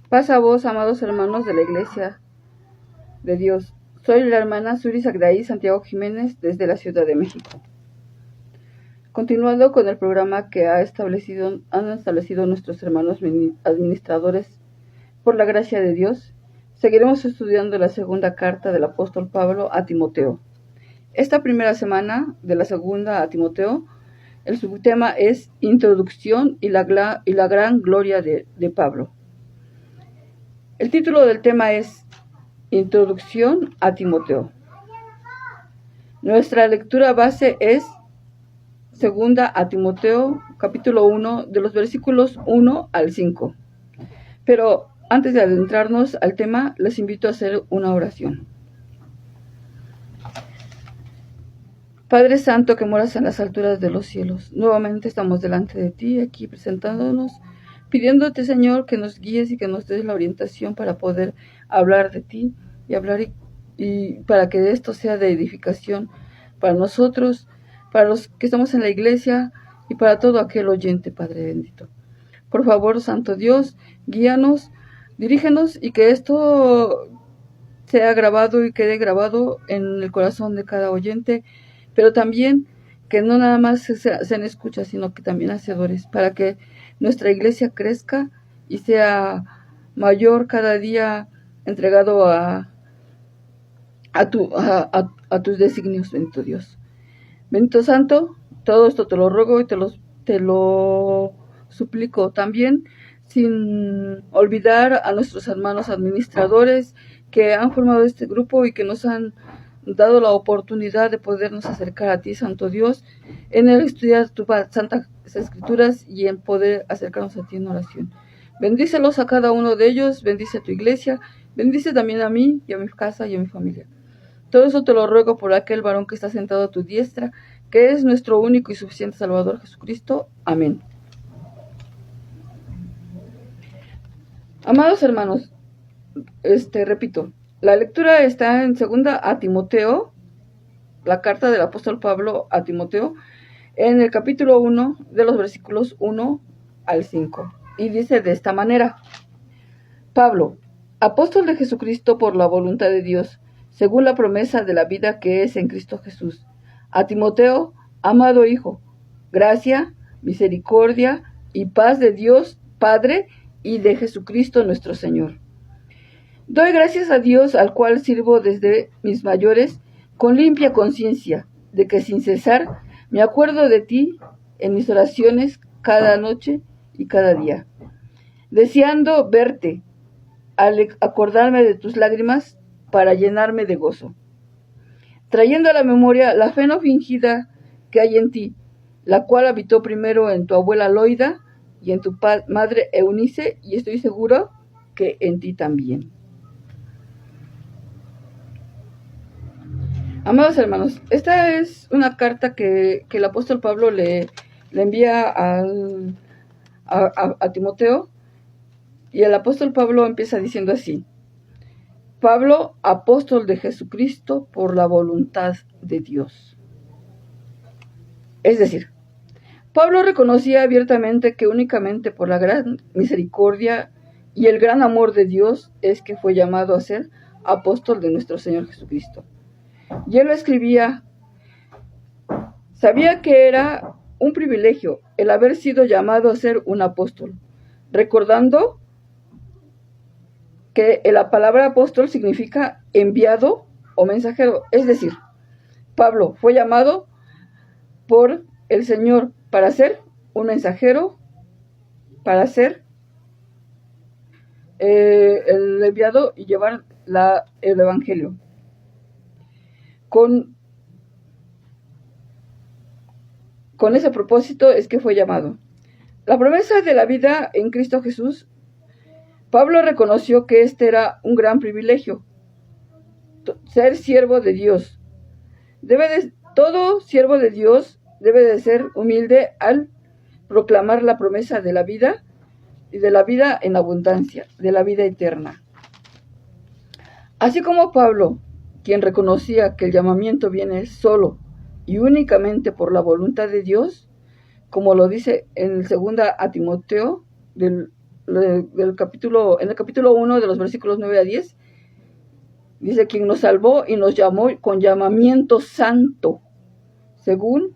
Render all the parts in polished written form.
Paz a vos, amados hermanos de la Iglesia de Dios. Soy la hermana Suri Sagdaí Santiago Jiménez desde la Ciudad de México. Continuando con el programa que han establecido nuestros hermanos administradores por la gracia de Dios, seguiremos estudiando la segunda carta del apóstol Pablo a Timoteo. Esta primera semana de la segunda a Timoteo, el subtema es Introducción y la gran gloria de Pablo. El título del tema es Introducción a Timoteo. Nuestra lectura base es segunda a Timoteo, capítulo 1, de los versículos 1 al 5. Pero antes de adentrarnos al tema, les invito a hacer una oración. Padre Santo que moras en las alturas de los cielos, nuevamente estamos delante de ti, aquí presentándonos, pidiéndote, Señor, que nos guíes y que nos des la orientación para poder hablar de ti y para que esto sea de edificación para nosotros, para los que estamos en la iglesia y para todo aquel oyente, Padre bendito. Por favor, Santo Dios, guíanos, dirígenos y que esto sea grabado y quede grabado en el corazón de cada oyente, pero también que no nada más sean escuchas, sino que también hacedores, para que nuestra iglesia crezca y sea mayor cada día, entregado a tus designios, bendito Dios. Bendito Santo, todo esto te lo ruego y te lo suplico también, sin olvidar a nuestros hermanos administradores que han formado este grupo y que nos han dado la oportunidad de podernos acercar a ti, Santo Dios, en el estudiar tus santas escrituras y en poder acercarnos a ti en oración. Bendícelos a cada uno de ellos, bendice a tu iglesia, bendice también a mí y a mi casa y a mi familia. Todo eso te lo ruego por aquel varón que está sentado a tu diestra, que es nuestro único y suficiente Salvador Jesucristo. Amén. Amados hermanos, repito, la lectura está en segunda a Timoteo, la carta del apóstol Pablo a Timoteo, en el capítulo 1 de los versículos 1 al 5. Y dice de esta manera: Pablo, apóstol de Jesucristo por la voluntad de Dios, según la promesa de la vida que es en Cristo Jesús. A Timoteo, amado hijo, gracia, misericordia y paz de Dios Padre y de Jesucristo nuestro Señor. Doy gracias a Dios, al cual sirvo desde mis mayores, con limpia conciencia, de que sin cesar me acuerdo de ti en mis oraciones cada noche y cada día, deseando verte, al acordarme de tus lágrimas para llenarme de gozo, trayendo a la memoria la fe no fingida que hay en ti, la cual habitó primero en tu abuela Loida y en tu madre Eunice, y estoy seguro que en ti también. Amados hermanos, esta es una carta que el apóstol Pablo le envía a Timoteo, y el apóstol Pablo empieza diciendo así: Pablo, apóstol de Jesucristo por la voluntad de Dios. Es decir, Pablo reconocía abiertamente que únicamente por la gran misericordia y el gran amor de Dios es que fue llamado a ser apóstol de nuestro Señor Jesucristo. Y él lo escribía, sabía que era un privilegio el haber sido llamado a ser un apóstol, recordando que la palabra apóstol significa enviado o mensajero. Es decir, Pablo fue llamado por el Señor para ser un mensajero, para ser el enviado y llevar el evangelio. Con ese propósito es que fue llamado. La promesa de la vida en Cristo Jesús, Pablo reconoció que este era un gran privilegio, ser siervo de Dios. Todo siervo de Dios debe de ser humilde al proclamar la promesa de la vida y de la vida en abundancia, de la vida eterna. Así como Pablo, quien reconocía que el llamamiento viene solo y únicamente por la voluntad de Dios, como lo dice en 2 a Timoteo, del en el capítulo 1 de los versículos 9 a 10, dice: quien nos salvó y nos llamó con llamamiento santo, según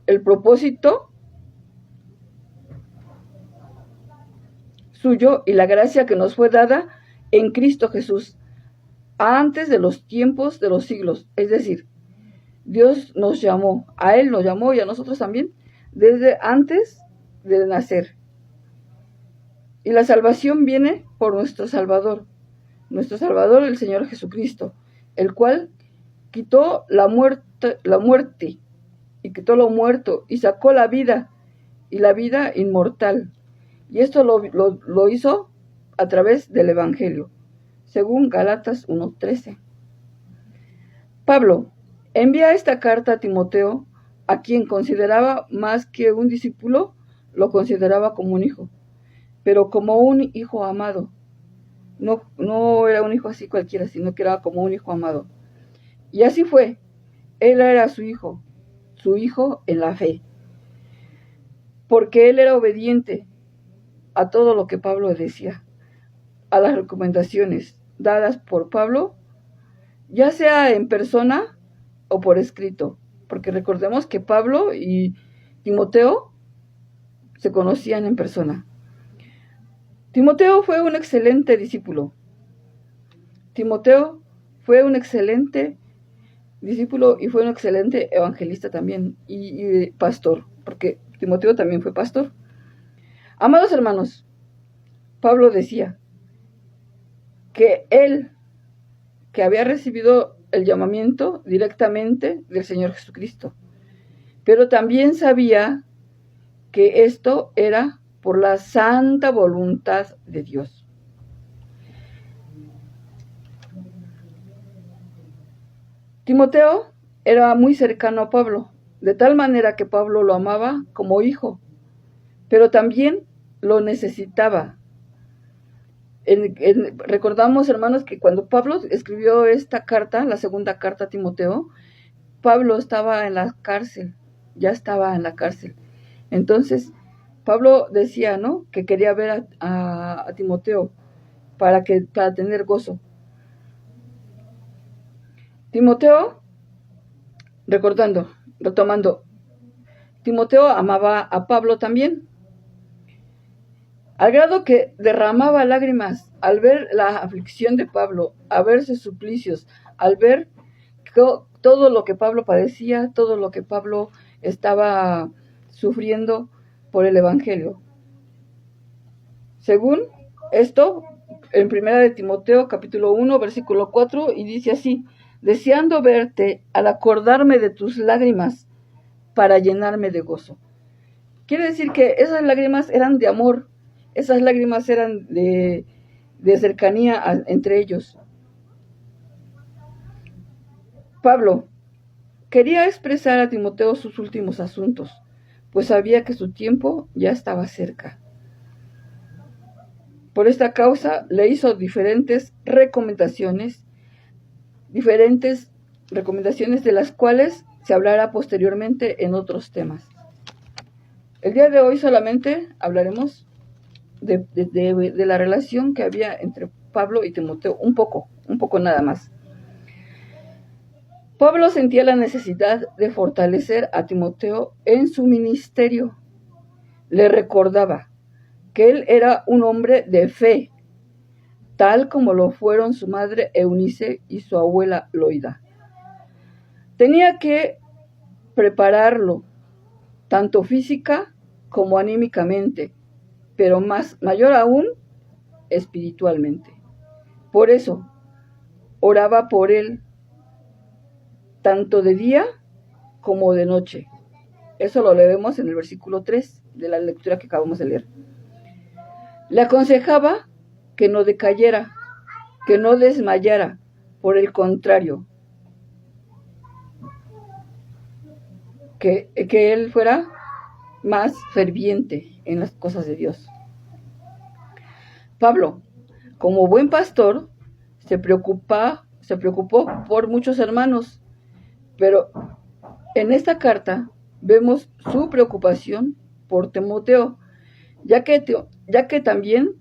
el propósito suyo y la gracia que nos fue dada en Cristo Jesús, antes de los tiempos de los siglos. Es decir, Dios nos llamó, a Él nos llamó y a nosotros también, desde antes de nacer. Y la salvación viene por nuestro Salvador, el Señor Jesucristo, el cual quitó la muerte, y quitó lo muerto, y sacó la vida, y la vida inmortal. Y esto lo hizo a través del Evangelio, según Gálatas 1:13. Pablo envía esta carta a Timoteo, a quien consideraba más que un discípulo, lo consideraba como un hijo, pero como un hijo amado. No era un hijo así cualquiera, sino que era como un hijo amado. Y así fue. Él era su hijo en la fe, porque él era obediente a todo lo que Pablo decía, a las recomendaciones dadas por Pablo, ya sea en persona o por escrito, porque recordemos que Pablo y Timoteo se conocían en persona. Timoteo fue un excelente discípulo. Timoteo fue un excelente discípulo y fue un excelente evangelista también y pastor, porque Timoteo también fue pastor. Amados hermanos, Pablo decía que él, que había recibido el llamamiento directamente del Señor Jesucristo, pero también sabía que esto era por la santa voluntad de Dios. Timoteo era muy cercano a Pablo, de tal manera que Pablo lo amaba como hijo, pero también lo necesitaba. Recordamos, hermanos, que cuando Pablo escribió esta carta, la segunda carta a Timoteo, Pablo estaba en la cárcel, ya estaba en la cárcel. Entonces, Pablo decía, ¿no?, que quería ver a Timoteo para tener gozo. Timoteo, retomando, Timoteo amaba a Pablo también, al grado que derramaba lágrimas al ver la aflicción de Pablo, al ver sus suplicios, al ver todo lo que Pablo padecía, todo lo que Pablo estaba sufriendo por el Evangelio. Según esto, en 1 de Timoteo, capítulo 1, versículo 4, y dice así: deseando verte al acordarme de tus lágrimas para llenarme de gozo. Quiere decir que esas lágrimas eran de amor, esas lágrimas eran de cercanía entre ellos. Pablo quería expresar a Timoteo sus últimos asuntos, pues sabía que su tiempo ya estaba cerca. Por esta causa le hizo diferentes recomendaciones de las cuales se hablará posteriormente en otros temas. El día de hoy solamente hablaremos de la relación que había entre Pablo y Timoteo, un poco nada más. Pablo sentía la necesidad de fortalecer a Timoteo en su ministerio. Le recordaba que él era un hombre de fe, tal como lo fueron su madre Eunice y su abuela Loida. Tenía que prepararlo, tanto física como anímicamente, pero mayor aún espiritualmente. Por eso, oraba por él, tanto de día como de noche. Eso lo leemos en el versículo 3 de la lectura que acabamos de leer. Le aconsejaba que no decayera, que no desmayara, por el contrario, que él fuera más ferviente en las cosas de Dios. Pablo, como buen pastor, se preocupó por muchos hermanos, pero en esta carta vemos su preocupación por Timoteo, ya que ya que también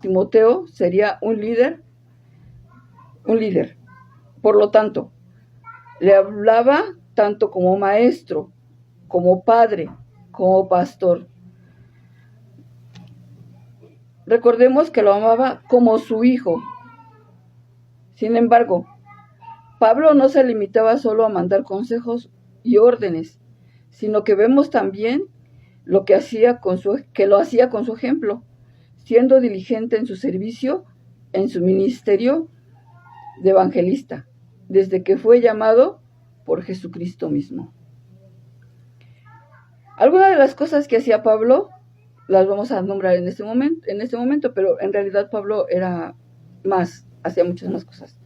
Timoteo sería un líder. Por lo tanto, le hablaba tanto como maestro, como padre, como pastor. Recordemos que lo amaba como su hijo. Sin embargo, Pablo no se limitaba solo a mandar consejos y órdenes, sino que vemos también que lo hacía con su ejemplo, siendo diligente en su servicio, en su ministerio de evangelista, desde que fue llamado por Jesucristo mismo. Algunas de las cosas que hacía Pablo las vamos a nombrar en este momento, pero en realidad Pablo hacía muchas más cosas.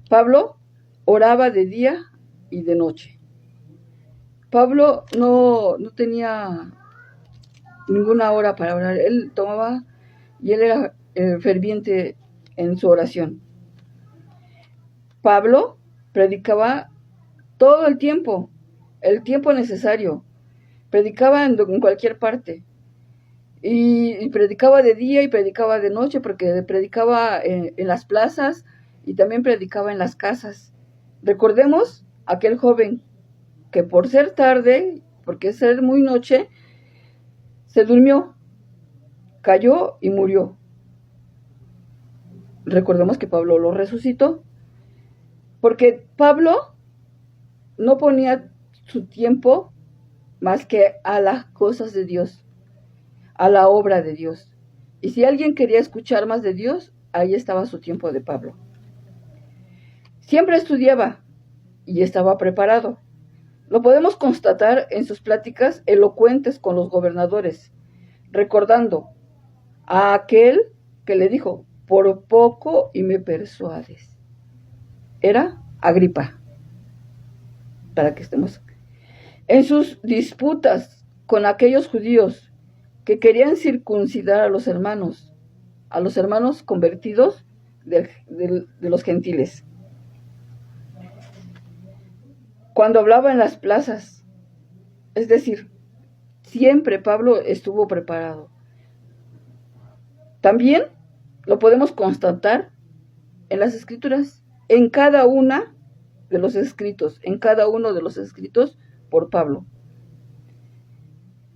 Pablo oraba de día y de noche. Pablo no tenía ninguna hora para orar. Él tomaba y él era ferviente en su oración. Pablo predicaba todo el tiempo necesario. Predicaba en cualquier parte. Y predicaba de día y predicaba de noche, porque predicaba en las plazas y también predicaba en las casas. Recordemos aquel joven que por ser tarde, porque ser muy noche, se durmió, cayó y murió. Recordemos que Pablo lo resucitó, porque Pablo no ponía su tiempo más que a las cosas de Dios, a la obra de Dios. Y si alguien quería escuchar más de Dios, ahí estaba su tiempo de Pablo. Siempre estudiaba y estaba preparado. Lo podemos constatar en sus pláticas elocuentes con los gobernadores, recordando a aquel que le dijo: por poco y me persuades. Era Agripa. Para que estemos. En sus disputas con aquellos judíos que querían circuncidar a los hermanos convertidos de los gentiles. Cuando hablaba en las plazas, es decir, siempre Pablo estuvo preparado. También lo podemos constatar en las Escrituras, en cada uno de los escritos por Pablo.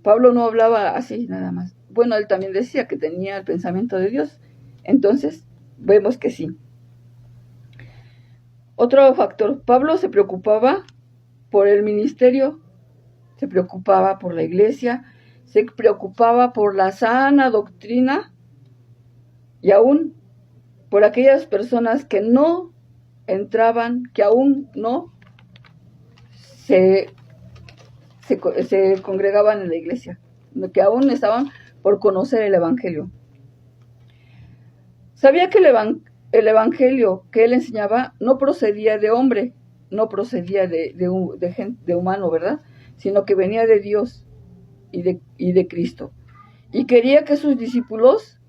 Pablo no hablaba así nada más. Bueno, él también decía que tenía el pensamiento de Dios. Entonces, vemos que sí. Otro factor, Pablo se preocupaba por el ministerio, se preocupaba por la iglesia, se preocupaba por la sana doctrina y aún por aquellas personas que no entraban, que aún no se congregaban en la iglesia, que aún estaban por conocer el Evangelio. Sabía que el Evangelio que él enseñaba no procedía de hombre, no procedía de humano, ¿verdad? Sino que venía de Dios y de Cristo. Y quería que sus discípulos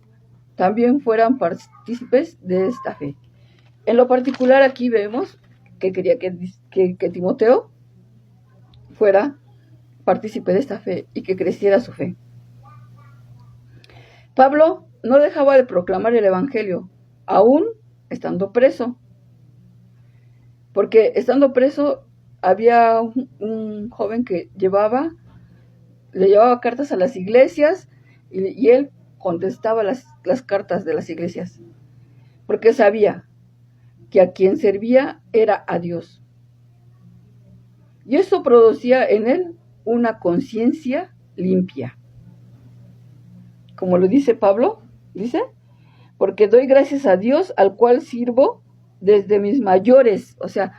también fueran partícipes de esta fe. En lo particular aquí vemos que quería que Timoteo fuera partícipe de esta fe y que creciera su fe. Pablo no dejaba de proclamar el Evangelio, aún estando preso. Porque estando preso había un joven que le llevaba cartas a las iglesias y él contestaba las cartas de las iglesias. Porque sabía que a quien servía era a Dios. Y eso producía en él una conciencia limpia. Como lo dice Pablo, porque doy gracias a Dios al cual sirvo desde mis mayores. O sea,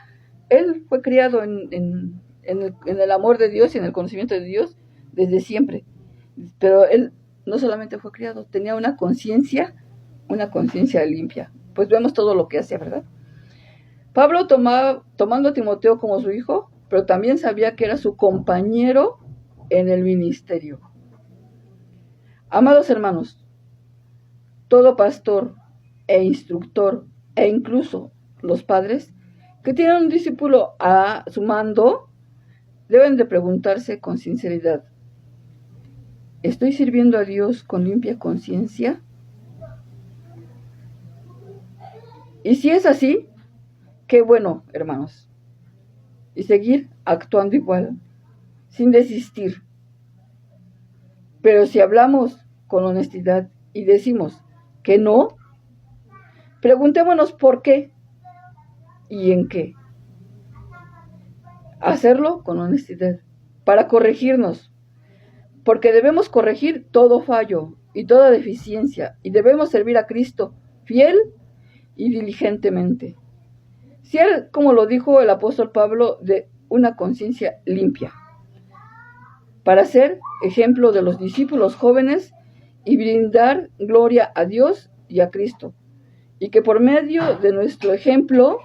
él fue criado en el amor de Dios y en el conocimiento de Dios desde siempre. Pero él no solamente fue criado, tenía una conciencia limpia. Pues vemos todo lo que hacía, ¿verdad? Pablo tomando a Timoteo como su hijo, pero también sabía que era su compañero en el ministerio. Amados hermanos, todo pastor e instructor, e incluso los padres que tienen un discípulo a su mando, deben de preguntarse con sinceridad: ¿Estoy sirviendo a Dios con limpia conciencia? Y si es así, qué bueno, hermanos. Y seguir actuando igual, sin desistir. Pero si hablamos con honestidad y decimos que no, preguntémonos por qué y en qué. Hacerlo con honestidad, para corregirnos, porque debemos corregir todo fallo y toda deficiencia, y debemos servir a Cristo fiel y diligentemente. Ser, como lo dijo el apóstol Pablo, de una conciencia limpia, para ser ejemplo de los discípulos jóvenes y brindar gloria a Dios y a Cristo, y que por medio de nuestro ejemplo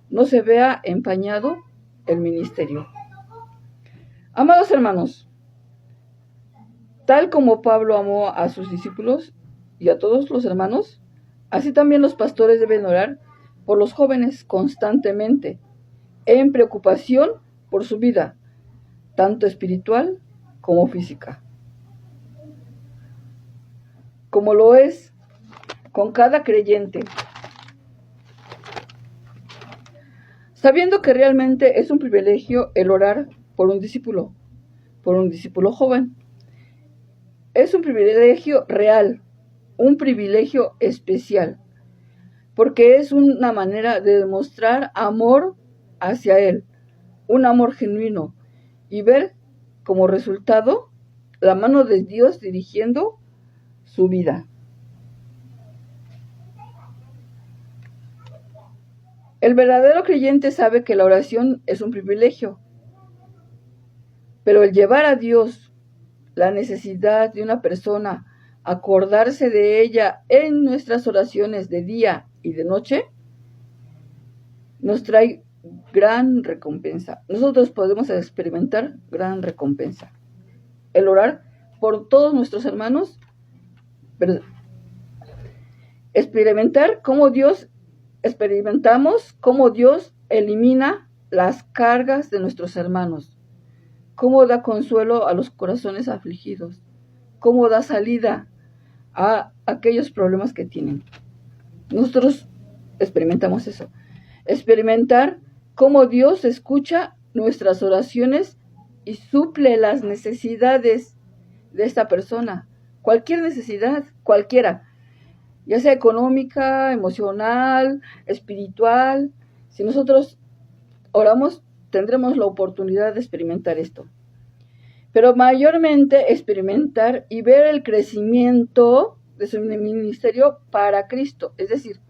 no se vea empañado el ministerio. Amados hermanos, tal como Pablo amó a sus discípulos y a todos los hermanos, así también los pastores deben orar por los jóvenes constantemente, en preocupación por su vida, tanto espiritual como física. Como lo es con cada creyente, sabiendo que realmente es un privilegio el orar por un discípulo joven. Es un privilegio real, un privilegio especial, porque es una manera de demostrar amor hacia él, un amor genuino, y ver como resultado la mano de Dios dirigiendo su vida. El verdadero creyente sabe que la oración es un privilegio, pero el llevar a Dios la necesidad de una persona, acordarse de ella en nuestras oraciones de día y de noche, nos trae gran recompensa. Nosotros podemos experimentar gran recompensa. El orar por todos nuestros hermanos, pero experimentamos cómo Dios elimina las cargas de nuestros hermanos, cómo da consuelo a los corazones afligidos, cómo da salida a aquellos problemas que tienen. Nosotros experimentamos eso. Experimentar cómo Dios escucha nuestras oraciones y suple las necesidades de esta persona. Cualquier necesidad, cualquiera, ya sea económica, emocional, espiritual. Si nosotros oramos, tendremos la oportunidad de experimentar esto. Pero mayormente experimentar y ver el crecimiento de su ministerio para Cristo, es decir,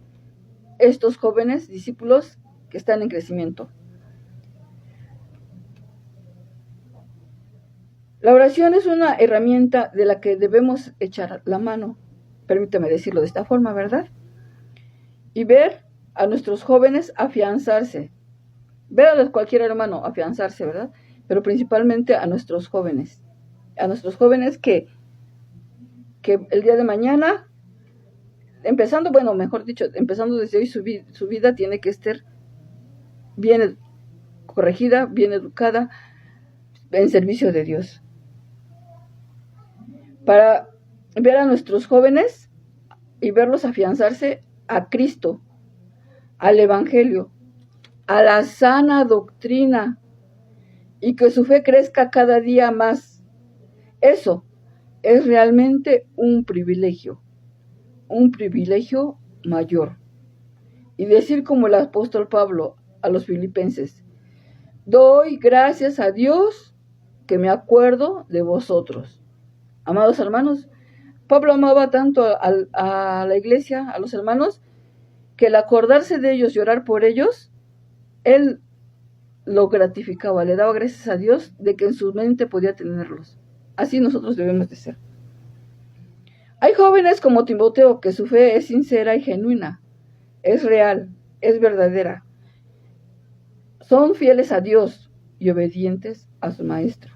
estos jóvenes discípulos que están en crecimiento. La oración es una herramienta de la que debemos echar la mano, permítame decirlo de esta forma, ¿verdad? Y ver a nuestros jóvenes afianzarse, ver a cualquier hermano afianzarse, ¿verdad? Pero principalmente a nuestros jóvenes que el día de mañana, empezando desde hoy, su vida tiene que estar bien corregida, bien educada, en servicio de Dios. Para ver a nuestros jóvenes y verlos afianzarse a Cristo, al Evangelio, a la sana doctrina, y que su fe crezca cada día más. Eso es realmente un privilegio mayor. Y decir como el apóstol Pablo a los filipenses: doy gracias a Dios que me acuerdo de vosotros. Amados hermanos, Pablo amaba tanto a la iglesia, a los hermanos, que el acordarse de ellos y orar por ellos, él lo gratificaba, le daba gracias a Dios de que en su mente podía tenerlos. Así nosotros debemos de ser. Hay jóvenes como Timoteo que su fe es sincera y genuina, es real, es verdadera. Son fieles a Dios y obedientes a su maestro.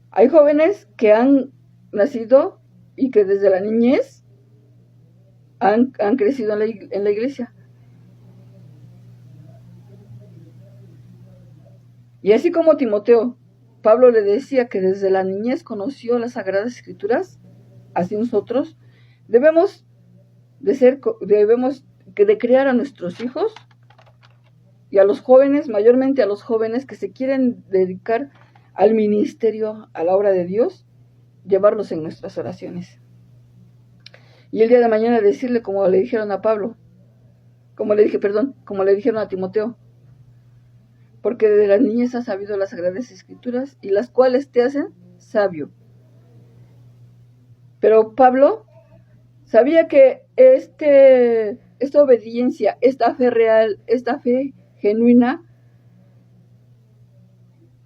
Hay jóvenes que han nacido y que desde la niñez han crecido en la iglesia. Y así como Timoteo, Pablo le decía que desde la niñez conoció las Sagradas Escrituras, así nosotros debemos de criar a nuestros hijos y a los jóvenes, mayormente a los jóvenes que se quieren dedicar al ministerio, a la obra de Dios, llevarlos en nuestras oraciones. Y el día de mañana decirle, como le dijeron a Pablo, como le dijeron a Timoteo, porque desde la niñez has sabido las Sagradas Escrituras y las cuales te hacen sabio. Pero Pablo sabía que esta obediencia, esta fe real, esta fe genuina,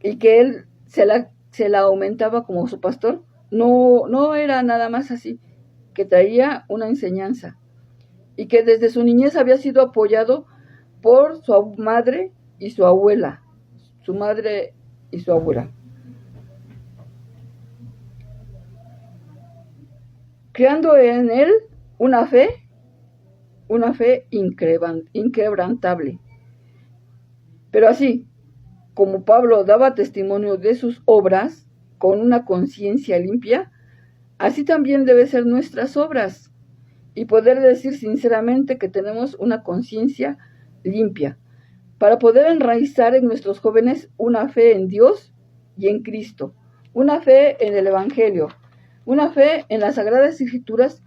y que él se la aumentaba como su pastor, no era nada más así, que traía una enseñanza, y que desde su niñez había sido apoyado por su madre y su abuela, su madre y su abuela. Creando en él una fe inquebrantable. Pero así como Pablo daba testimonio de sus obras con una conciencia limpia, así también deben ser nuestras obras, y poder decir sinceramente que tenemos una conciencia limpia, para poder enraizar en nuestros jóvenes una fe en Dios y en Cristo, una fe en el Evangelio, una fe en las Sagradas Escrituras.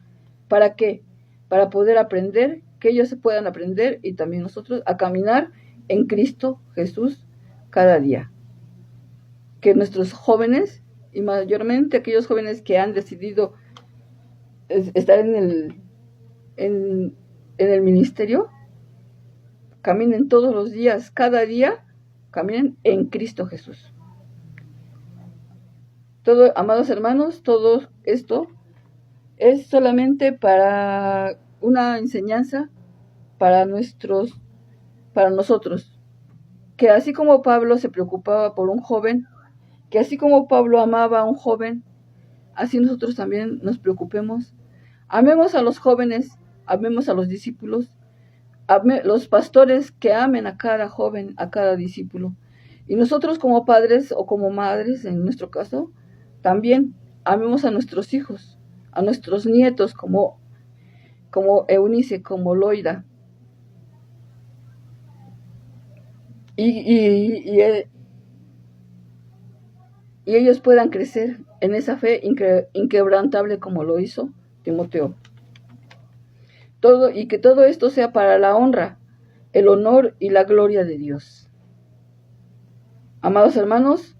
¿Para qué? Para poder aprender, que ellos se puedan aprender y también nosotros a caminar en Cristo Jesús cada día. Que nuestros jóvenes, y mayormente aquellos jóvenes que han decidido estar en el ministerio, caminen todos los días, cada día, caminen en Cristo Jesús. Todo, amados hermanos, todo esto es solamente para una enseñanza para nosotros, que así como Pablo se preocupaba por un joven, que así como Pablo amaba a un joven, así nosotros también nos preocupemos. Amemos a los jóvenes, amemos a los discípulos, los pastores que amen a cada joven, a cada discípulo. Y nosotros como padres o como madres, en nuestro caso, también amemos a nuestros hijos, a nuestros nietos, como Eunice, como Loida. Y ellos puedan crecer en esa fe inquebrantable como lo hizo Timoteo. Y que todo esto sea para la honra, el honor y la gloria de Dios. Amados hermanos,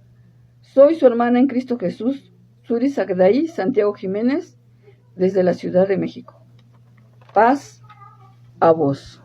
soy su hermana en Cristo Jesús, Suri Sagdaí Santiago Jiménez, desde la Ciudad de México. Paz a vos.